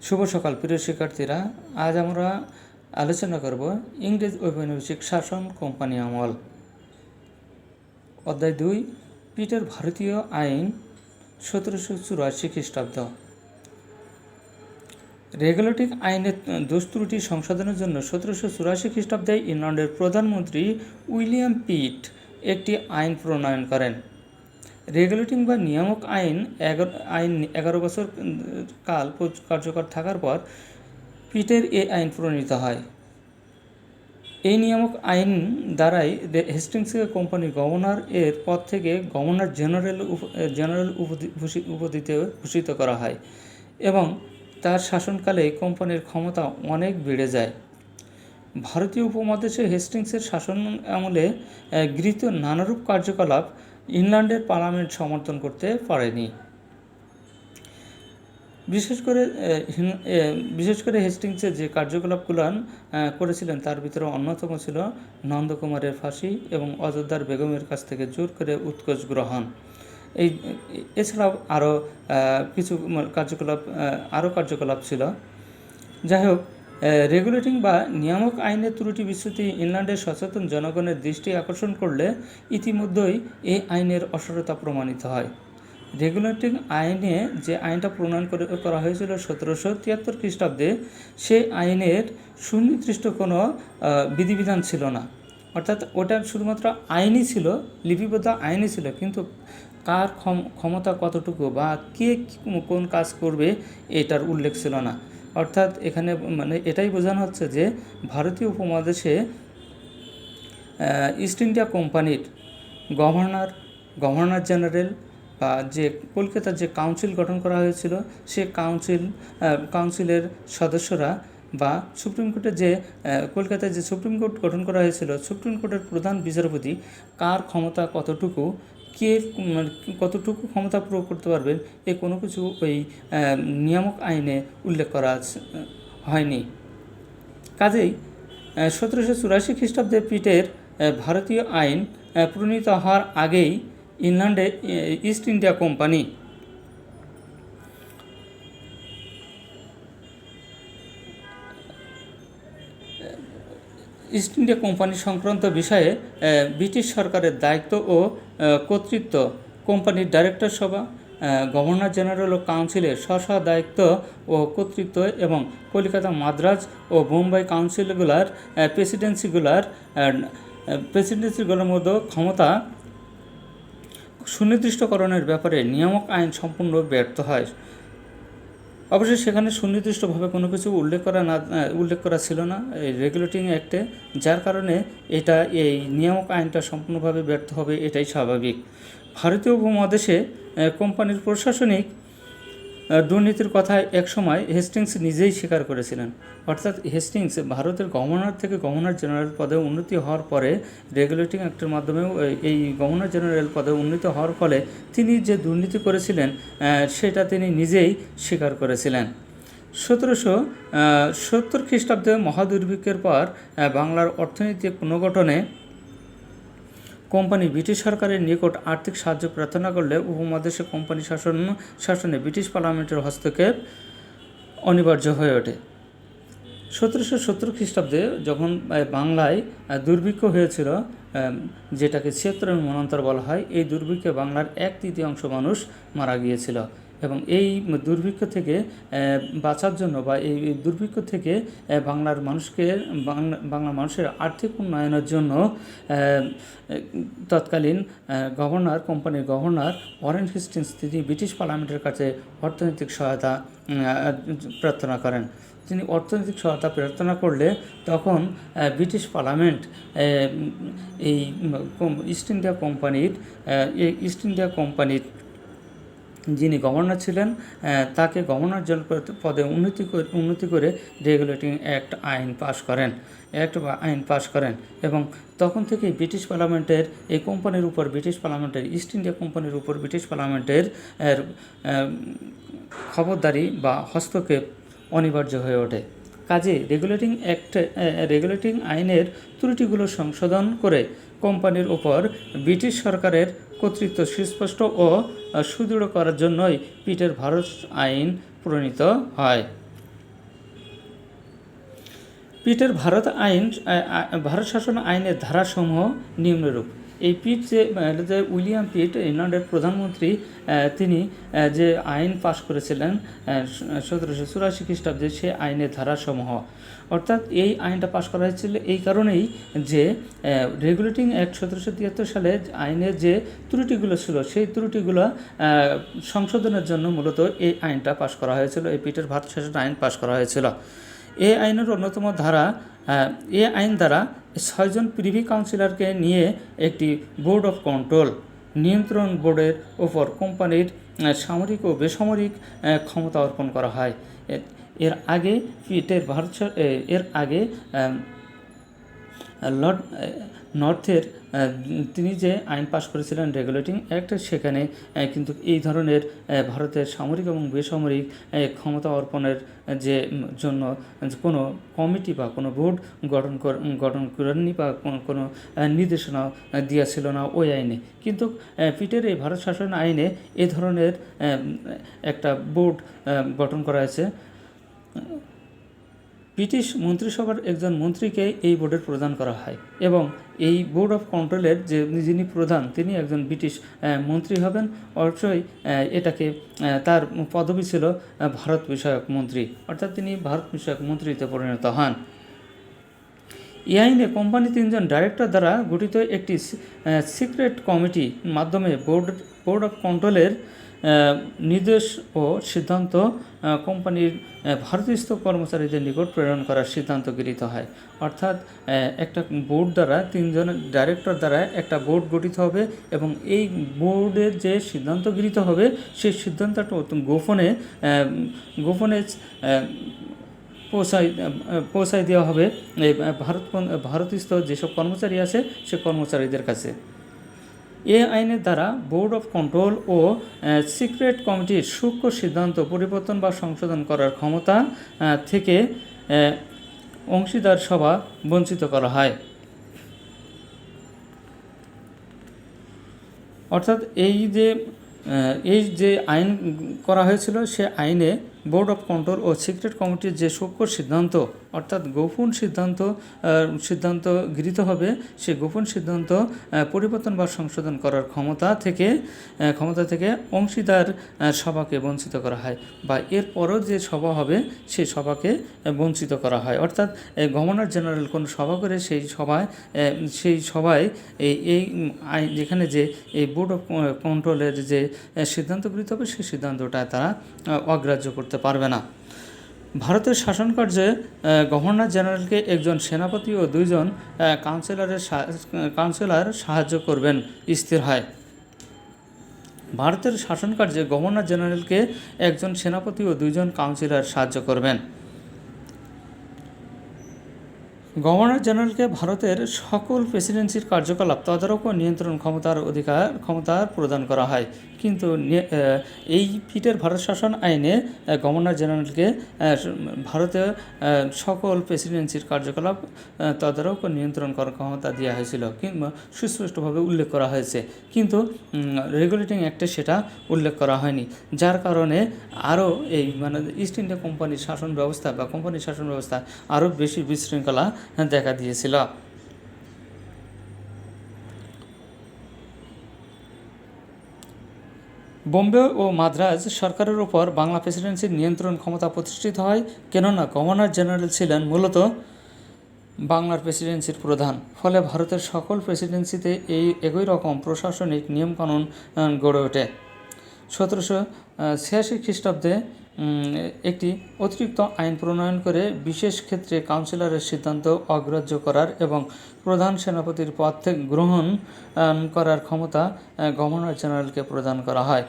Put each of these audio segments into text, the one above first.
শুভ সকাল প্রিয় শিক্ষার্থীরা, আজ আমরা আলোচনা করব ইংরেজ ঔপনিবেশিক শাসন কোম্পানি আমল। অধ্যায় 2, পিটের ভারতীয় আইন 1784 খ্রিস্টাব্দ। রেগুলেটিং আইনের দোষ ত্রুটি সংশোধনের জন্য 1784 খ্রিস্টাব্দে ইংল্যান্ডের প্রধানমন্ত্রী উইলিয়াম পিট একটি আইন প্রণয়ন করেন। রেগুলেটিং বা নিয়ামক আইন 11 বছর কাল কার্যকর থাকার পর পিটের এই আইন প্রণীত হয়। এই নিয়ামক আইন দ্বারাই হেস্টিংস কোম্পানি গভর্নর এর পদ থেকে গভর্নর জেনারেল উপাধিতে ভূষিত করা হয় এবং তার শাসনকালে কোম্পানির ক্ষমতা অনেক বেড়ে যায়। ভারতীয় উপমহাদেশে হেস্টিংসের শাসন আমলে গৃহীত নানারূপ কার্যকলাপ ইংল্যান্ডের পার্লামেন্ট সমর্থন করতে পারেনি। বিশেষ করে হেস্টিংসে যে কার্যকলাপগুলো করেছিলেন তার ভিতরে অন্যতম ছিল নন্দকুমারের ফাঁসি এবং অযোধ্যার বেগমের কাছ থেকে জোর করে উৎকোচ গ্রহণ। এছাড়াও আরও কিছু কার্যকলাপ ছিল। যাই হোক, রেগুলেটিং বা নিয়ামক আইনের ত্রুটি বিচ্যুতি ইংল্যান্ডের সচেতন জনগণের দৃষ্টি আকর্ষণ করলে ইতিমধ্যেই এই আইনের অসারতা প্রমাণিত হয়। রেগুলেটিং আইনে যে আইনটা প্রণয়ন করা হয়েছিল 1773 খ্রিস্টাব্দে, সেই আইনের সুনির্দিষ্ট কোনো বিধিবিধান ছিল না। অর্থাৎ ওটা শুধুমাত্র আইনই ছিল, লিপিবদ্ধ আইনই ছিল, কিন্তু কার ক্ষমতা কতটুকু বা কে কোন কাজ করবে এটার উল্লেখ ছিল না। অর্থাৎ এখানে এটাই বোঝানো হচ্ছে যে ভারতীয় উপমহাদেশে ইস্ট ইন্ডিয়া কোম্পানির গভর্নর জেনারেল বা যে কলকাতার যে কাউন্সিল গঠন করা হয়েছিল, সে কাউন্সিলের সদস্যরা বা সুপ্রিম কোর্টের যে কলকাতায় যে সুপ্রিম কোর্ট গঠন করা হয়েছিল, সুপ্রিম কোর্টের প্রধান বিচারপতি কার ক্ষমতা কতটুকু, কে কতটুকু ক্ষমতা প্রয়োগ করতে পারবেন, এ কোনো কিছু ওই নিয়ামক আইনে উল্লেখ করা হয়নি। কাজেই 1784 খ্রিস্টাব্দে পিটের ভারতীয় আইন প্রণীত হওয়ার আগেই ইংল্যান্ডে ইস্ট ইন্ডিয়া কোম্পানি সংক্রান্ত বিষয়ে ব্রিটিশ সরকারের দায়িত্ব ও কর্তৃত্ব কোম্পানির ডাইরেক্টর সভা, গভর্নর জেনারেল ও কাউন্সিলের স্ব দায়িত্ব ও কর্তৃত্ব এবং কলকাতা, মাদ্রাজ ও বোম্বাই কাউন্সিলগুলোর প্রেসিডেন্সিগুলোর মধ্যে ক্ষমতা সুনির্দিষ্টকরণের ব্যাপারে নিয়ামক আইন সম্পূর্ণ ব্যর্থ হয়। অবশ্যই সেখানে সুনির্দিষ্টভাবে কোনো কিছু উল্লেখ করা ছিল না এই রেগুলেটিং অ্যাক্টে, যার কারণে এই নিয়ামক আইনটা সম্পূর্ণভাবে ব্যর্থ হবে, এটাই স্বাভাবিক। ভারতীয় উপমহাদেশে কোম্পানির প্রশাসনিক দুর্নীতির কথা একসময় হেস্টিংস নিজেই স্বীকার করেছিলেন। অর্থাৎ হেস্টিংস ভারতের গভর্নর থেকে গভর্নর জেনারেল পদে উন্নতি হওয়ার পরে রেগুলেটিং অ্যাক্টের মাধ্যমেও এই গভর্নর জেনারেল পদে উন্নতি হওয়ার ফলে তিনি যে দুর্নীতি করেছিলেন সেটা তিনি নিজেই স্বীকার করেছিলেন। 1770 খ্রিস্টাব্দে মহাদুর্ভিক্ষের পর বাংলার অর্থনৈতিক পুনর্গঠনে কোম্পানি ব্রিটিশ সরকারের নিকট আর্থিক সাহায্য প্রার্থনা করলে উপমহাদেশে কোম্পানি শাসনে ব্রিটিশ পার্লামেন্টের হস্তক্ষেপ অনিবার্য হয়ে ওঠে। 1770 খ্রিস্টাব্দে যখন বাংলায় দুর্ভিক্ষ হয়েছিল, যেটাকে 76 মন্বন্তর বলা হয়, এই দুর্ভিক্ষে বাংলার 1/3 মানুষ মারা গিয়েছিল এবং এই দুর্ভিক্ষ থেকে বাঁচার জন্য বা এই দুর্ভিক্ষ থেকে বাংলা মানুষের আর্থিক উন্নয়নের জন্য তৎকালীন কোম্পানির গভর্নর ওয়ারেন হেস্টিংস তিনি ব্রিটিশ পার্লামেন্টের কাছে অর্থনৈতিক সহায়তা প্রার্থনা করেন। তিনি অর্থনৈতিক সহায়তা প্রার্থনা করলে তখন ব্রিটিশ পার্লামেন্ট এই ইস্ট ইন্ডিয়া কোম্পানির যিনি গভর্নর ছিলেন তাকে গভর্নর জেনারেল পদে উন্নতি করে রেগুলেটিং আইন পাশ করেন এবং তখন থেকেই ব্রিটিশ পার্লামেন্টের এই কোম্পানির উপর ইস্ট ইন্ডিয়া কোম্পানির উপর ব্রিটিশ পার্লামেন্টের খবরদারি বা হস্তক্ষেপ অনিবার্য হয়ে ওঠে। কাজে রেগুলেটিং আইনের ত্রুটিগুলো সংশোধন করে কোম্পানির উপর ব্রিটিশ সরকারের কর্তৃত্ব সুস্পষ্ট ও সুদৃঢ় করার জন্যই পিটের ভারত আইন প্রণীত হয়। পিটের ভারত শাসন আইনের ধারাসমূহ নিম্নরূপ। এই পিট যে উইলিয়াম পিট ইংল্যান্ডের প্রধানমন্ত্রী, তিনি যে আইন পাশ করেছিলেন 1784 খ্রিস্টাব্দে, সে আইনের ধারাসমূহ, অর্থাৎ এই আইনটা পাশ করা হয়েছিল এই কারণেই যে রেগুলেটিং অ্যাক্ট 1773 সালে আইনের যে ত্রুটিগুলো ছিল সেই ত্রুটিগুলো সংশোধনের জন্য মূলত এই আইনটা পাশ করা হয়েছিল, এই পিটের ভারত শাসন আইন পাশ করা হয়েছিল। এই আইনের অন্যতম ধারা, এই আইন দ্বারা 6 জন প্রিভি কাউন্সিলরকে নিয়ে একটি বোর্ড অফ কন্ট্রোল, নিয়ন্ত্রণ বোর্ডের ওপর কোম্পানির সামরিক ও বেসামরিক ক্ষমতা অর্পণ করা হয়। এর আগে লর্ড নর্থের তিনি যে আইন পাশ করেছিলেন রেগুলেটিং অ্যাক্ট, সেখানে কিন্তু এই ধরনের ভারতের সামরিক এবং বেসামরিক ক্ষমতা অর্পণের যে জন্য কোনো কমিটি বা কোনো বোর্ড গঠন করেননি বা কোনো নির্দেশনা দেওয়া ছিল না ওই আইনে। কিন্তু পিটের এই ভারত শাসন আইনে এ ধরনের একটা বোর্ড গঠন করা হয়েছে। ব্রিটিশ মন্ত্রিসভার একজন মন্ত্রীকে এই বোর্ডের প্রদান করা হয় এবং এই বোর্ড অফ কন্ট্রোলের যিনি প্রধান তিনি একজন ব্রিটিশ মন্ত্রী হবেন। অবশ্যই এটাকে তার পদবি ছিল ভারত বিষয়ক মন্ত্রী, অর্থাৎ তিনি ভারত বিষয়ক মন্ত্রীতে পরিণত হন। এই আইনে কোম্পানি 3 জন ডাইরেক্টর দ্বারা গঠিত একটি সিক্রেট কমিটির মাধ্যমে বোর্ড অফ কন্ট্রোলের নির্দেশ ও সিদ্ধান্ত কোম্পানির ভারতীয়স্থ কর্মচারীদের নিকট প্রেরণ করার সিদ্ধান্ত গৃহীত হয়। অর্থাৎ একটা বোর্ড দ্বারা 3 জন ডাইরেক্টর দ্বারা একটা বোর্ড গঠিত হবে এবং এই বোর্ডের যে সিদ্ধান্ত গৃহীত হবে সেই সিদ্ধান্তটা গোপনে পৌঁছায় দেওয়া হবে এই ভারতীয়স্থ যেসব কর্মচারী আছে সে কর্মচারীদের কাছে। এ আইনের দ্বারা বোর্ড অফ কন্ট্রোল ও সিক্রেট কমিটির সূক্ষ্ম সিদ্ধান্ত পরিবর্তন বা সংশোধন করার ক্ষমতা থেকে অংশীদার সভা বঞ্চিত করা হয়। অর্থাৎ এই যে আইন করা হয়েছিল সে আইনে বোর্ড অফ কন্ট্রোল ও সিক্রেট কমিটির যে সূক্ষ্ম সিদ্ধান্ত, অর্থাৎ গোপন সিদ্ধান্ত গৃহীত হবে, সে গোপন সিদ্ধান্ত পরিবর্তন বা সংশোধন করার ক্ষমতা থেকে অংশীদার সভাকে বঞ্চিত করা হয়, বা এরপরও যে সভা হবে সেই সভাকে বঞ্চিত করা হয়। অর্থাৎ গভর্নর জেনারেল কোনো সভা করে সেই সভায় এই আইন যেখানে যে এই বোর্ড অফ কন্ট্রোলের যে সিদ্ধান্ত গৃহীত হবে সেই সিদ্ধান্তটা তারা অগ্রাহ্য করতে পারবে না। ভারতের শাসনকার্যে গভর্নর জেনারেলকে একজন সেনাপতি ও 2 জন কাউন্সিলর সাহায্য করবেন স্থির হয়। ভারতের শাসনকার্যে গভর্নর জেনারেলকে একজন সেনাপতি ও 2 জন কাউন্সিলর সাহায্য করবেন। গভর্নর জেনারেলকে ভারতের সকল প্রেসিডেন্সির কার্যকলাপ তদারক ও নিয়ন্ত্রণ ক্ষমতা প্রদান করা হয়। কিন্তু এই পিটের ভারত শাসন আইনে গভর্নর জেনারেলকে ভারতের সকল প্রেসিডেন্সির কার্যকলাপ তদারক ও নিয়ন্ত্রণ করার ক্ষমতা দেওয়া হয়েছিল কিংবা সুস্পষ্টভাবে উল্লেখ করা হয়েছে, কিন্তু রেগুলেটিং অ্যাক্টে সেটা উল্লেখ করা হয়নি, যার কারণে আরও ইস্ট ইন্ডিয়া কোম্পানির শাসন ব্যবস্থা আরও বেশি বিশৃঙ্খলা দেখা দিয়েছিল। বোম্বে ও মাদ্রাজ সরকারের উপর বাংলা প্রেসিডেন্সির নিয়ন্ত্রণ ক্ষমতা প্রতিষ্ঠিত হয়, কেননা গভর্নর জেনারেল ছিলেন মূলত বাংলার প্রেসিডেন্সির প্রধান। ফলে ভারতের সকল প্রেসিডেন্সিতে একই রকম প্রশাসনিক নিয়মকানুন গড়ে ওঠে। 1786 খ্রিস্টাব্দে একটি অতিরিক্ত আইন প্রণয়ন করে বিশেষ ক্ষেত্রে কাউন্সিলরের সিদ্ধান্ত অগ্রাহ্য করার এবং প্রধান সেনাপতির পদ থেকে গ্রহণ করার ক্ষমতা গভর্নর জেনারেলকে প্রদান করা হয়।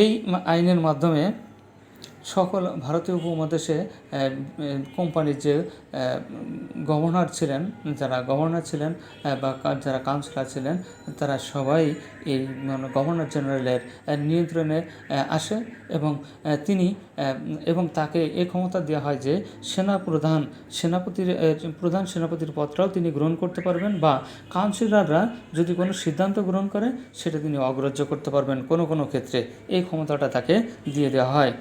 এই আইনের মাধ্যমে সকল ভারতীয় উপমহাদেশে কোম্পানির যে গভর্নর ছিলেন বা যারা কাউন্সিলর ছিলেন তারা সবাই এই গভর্নর জেনারেলের নিয়ন্ত্রণে আসে এবং তাকে এই ক্ষমতা দেওয়া হয় যে প্রধান সেনাপতির পদটাও তিনি গ্রহণ করতে পারবেন, বা কাউন্সিলররা যদি কোনো সিদ্ধান্ত গ্রহণ করে সেটা তিনি অগ্রাহ্য করতে পারবেন কোনো ক্ষেত্রে, এই ক্ষমতাটা তাকে দিয়ে দেওয়া হয়।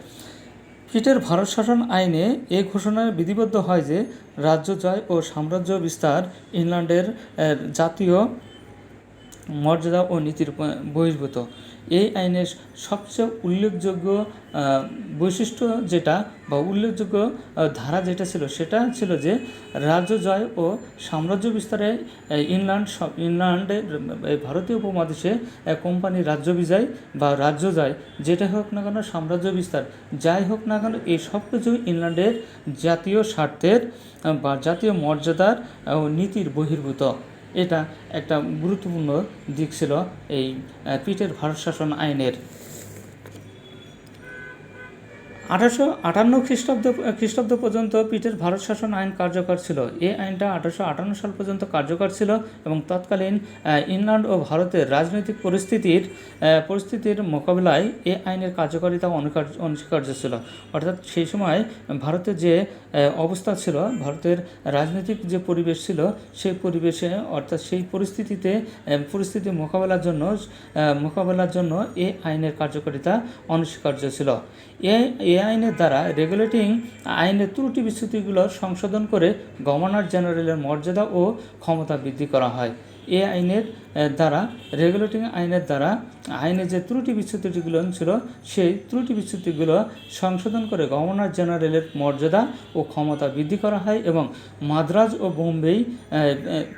পিটের ভারত শাসন আইনে এ ঘোষণা বিধিবদ্ধ হয় যে রাজ্য জয় ও সাম্রাজ্য বিস্তার ইংল্যান্ডের জাতীয় মর্যাদা ও নীতির বহির্ভূত। এই আইনের সবচেয়ে উল্লেখযোগ্য বৈশিষ্ট্য যেটা বা উল্লেখযোগ্য ধারা যেটা ছিল সেটা ছিল যে রাজ্য জয় ও সাম্রাজ্য বিস্তারে ইংল্যান্ডের ভারতীয় উপমহাদেশে কোম্পানি রাজ্য বিজয় বা রাজ্য জয় যেটা হোক না কেন, সাম্রাজ্য বিস্তার যাই হোক না কেন, এই সব কিছু ইংল্যান্ডের জাতীয় স্বার্থের বা জাতীয় মর্যাদার ও নীতির বহির্ভূত। এটা একটা গুরুত্বপূর্ণ দিক ছিল এই পিটের ভারত শাসন আইনের। 1858 খ্রিস্টাব্দ পর্যন্ত পিটের ভারত শাসন আইন কার্যকর ছিল। এই আইনটা 1858 সাল পর্যন্ত কার্যকর ছিল এবং তৎকালীন ইংল্যান্ড ও ভারতের রাজনৈতিক পরিস্থিতির মোকাবিলায় এই আইনের কার্যকারিতা অনস্বীকার্য ছিল। অর্থাৎ সেই সময় ভারতের যে অবস্থা ছিল, ভারতের রাজনৈতিক যে পরিবেশ ছিল, সেই পরিবেশে অর্থাৎ সেই পরিস্থিতি মোকাবেলার জন্য এই আইনের কার্যকারিতা অনস্বীকার্য ছিল। এই আইনের দ্বারা রেগুলেটিং আইনের ত্রুটি বিচ্যুতিগুলো সংশোধন করে গভর্নর জেনারেলের মর্যাদা ও ক্ষমতা বৃদ্ধি করা হয়। এই আইনের দ্বারা রেগুলেটিং আইনের দ্বারা আইনের যে ত্রুটি বিচ্যুতিগুলো ছিল সেই ত্রুটি বিচ্যুতিগুলো সংশোধন করে গভর্নর জেনারেলের মর্যাদা ও ক্ষমতা বৃদ্ধি করা হয় এবং মাদ্রাজ ও বোম্বেই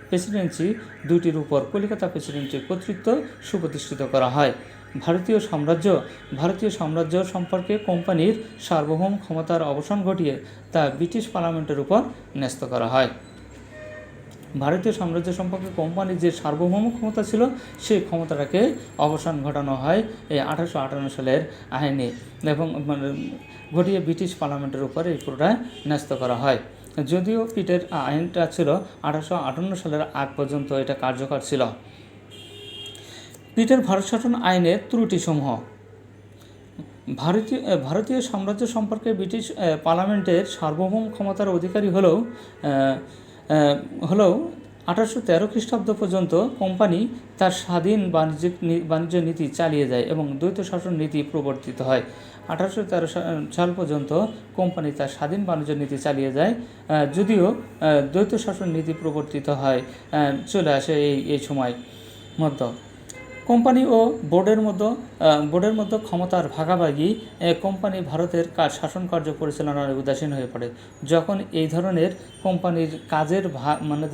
প্রেসিডেন্সি দুটির উপর কলিকাতা প্রেসিডেন্সির কর্তৃত্ব সুপ্রতিষ্ঠিত করা হয়। ভারতীয় সাম্রাজ্য সম্পর্কে কোম্পানির সার্বভৌম ক্ষমতার অবসান ঘটিয়ে তা ব্রিটিশ পার্লামেন্টের উপর ন্যস্ত করা হয়। ভারতীয় সাম্রাজ্য সম্পর্কে কোম্পানির যে সার্বভৌম ক্ষমতা ছিল সেই ক্ষমতাটাকে অবসান ঘটানো হয় এই 1858 সালের আইনে এবং ঘটিয়ে ব্রিটিশ পার্লামেন্টের উপর এই পুরোটা ন্যস্ত করা হয়। যদিও পিটের আইনটা ছিল 1858 সালের আগ পর্যন্ত এটা কার্যকর ছিল। পিটের ভারত শাসন আইনের ত্রুটিসমূহ। ভারতীয় সাম্রাজ্য সম্পর্কে ব্রিটিশ পার্লামেন্টের সার্বভৌম ক্ষমতার অধিকারী হলেও 1813 খ্রিস্টাব্দ পর্যন্ত কোম্পানি তার স্বাধীন বাণিজ্য নীতি চালিয়ে যায় এবং দ্বৈত শাসন নীতি প্রবর্তিত হয়। 1813 সাল পর্যন্ত কোম্পানি তার স্বাধীন বাণিজ্য নীতি চালিয়ে যায়, যদিও দ্বৈত শাসন নীতি প্রবর্তিত হয় চলে আসে এই সময় মধ্য। কোম্পানি ও বোর্ডের মধ্যে ক্ষমতার ভাগাভাগি কোম্পানি ভারতের শাসন কার্য পরিচালনার উদাসীন হয়ে পড়ে। যখন এই ধরনের কোম্পানির কাজের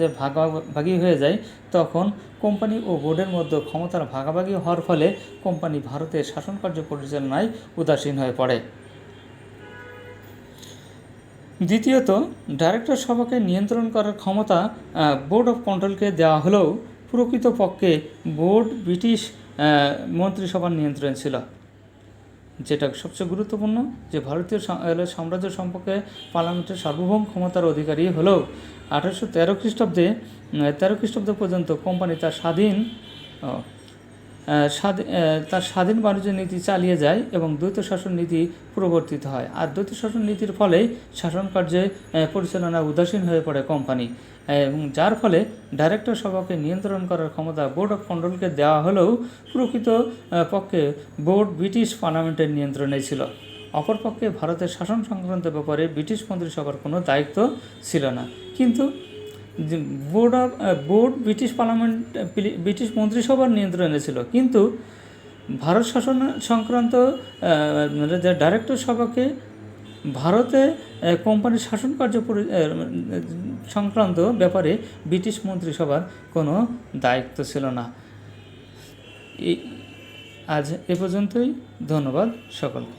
যে ভাগাভাগি হয়ে যায় তখন কোম্পানি ও বোর্ডের মধ্যে ক্ষমতার ভাগাভাগি হওয়ার ফলে কোম্পানি ভারতের শাসন কার্য পরিচালনায় উদাসীন হয়ে পড়ে। দ্বিতীয়ত, ডাইরেক্টর সভাকে নিয়ন্ত্রণ করার ক্ষমতা বোর্ড অফ কন্ট্রোলকে দেওয়া হলেও প্রকৃতপক্ষে বোর্ড ব্রিটিশ মন্ত্রিসভার নিয়ন্ত্রণ ছিল। যেটা সবচেয়ে গুরুত্বপূর্ণ যে ভারতীয় সাম্রাজ্য সম্পর্কে পার্লামেন্টের সার্বভৌম ক্ষমতার অধিকারী হলেও 1813 খ্রিস্টাব্দ পর্যন্ত কোম্পানি তার স্বাধীন বাণিজ্য নীতি চালিয়ে যায় এবং দ্বৈত শাসন নীতি প্রবর্তিত হয়। আর দ্বৈত শাসন নীতির ফলে শাসন কার্যে পরিচালনা উদাসীন হয়ে পড়ে কোম্পানি এবং যার ফলে ডাইরেক্টর সভাকে নিয়ন্ত্রণ করার ক্ষমতা বোর্ড অফ কন্ট্রোলকে দেওয়া হলেও প্রকৃত পক্ষে বোর্ড ব্রিটিশ পার্লামেন্টের নিয়ন্ত্রণে ছিল। অপরপক্ষে ভারতের শাসন সংক্রান্ত ব্যাপারে ব্রিটিশ মন্ত্রিসভার কোনো দায়িত্ব ছিল না, কিন্তু বোর্ড ব্রিটিশ মন্ত্রিসভার নিয়ন্ত্রণে ছিল, কিন্তু ভারত শাসন সংক্রান্ত ডাইরেক্টর সভাকে ভারতে কোম্পানির শাসন কার্য সংক্রান্ত ব্যাপারে ব্রিটিশ মন্ত্রিসভার কোনো দায়িত্ব ছিল না। আজ এ পর্যন্তই। ধন্যবাদ সকলকে।